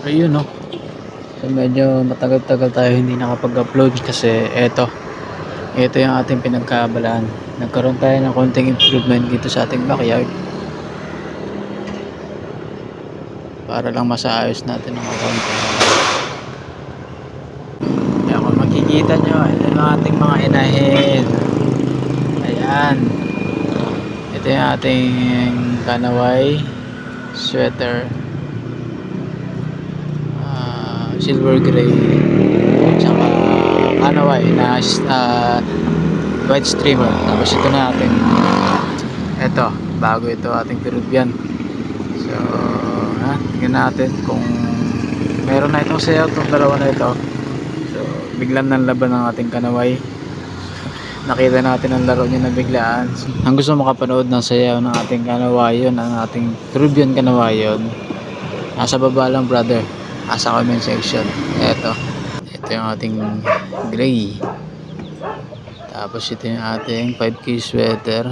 Ayun no. So medyo matagal-tagal tayo hindi nakapag-upload kasi ito yung ating pinagkaabalaan. Nagkaroon tayo ng konting improvement dito sa ating backyard para lang masaayos natin ang konti. Kaya kung makikita nyo, ito yung ating mga inahin. Ayan. Ito yung ating kanaway sweater, silver gray, tsaka kanaway na white streamer. Tapos ito na ating bago ito ating Peruvian. So tingnan natin kung meron na itong sayaw itong dalawa na ito. So biglang nanlaban ng ating kanaway. Nakita natin ang laro niya na biglaan. Ang gusto makapanood ng sayaw ng ating kanawayon, ang ating Peruvian kanawayon, nasa baba lang brother, nasa comment section. Ito yung ating gray. Tapos ito yung ating 5K sweater.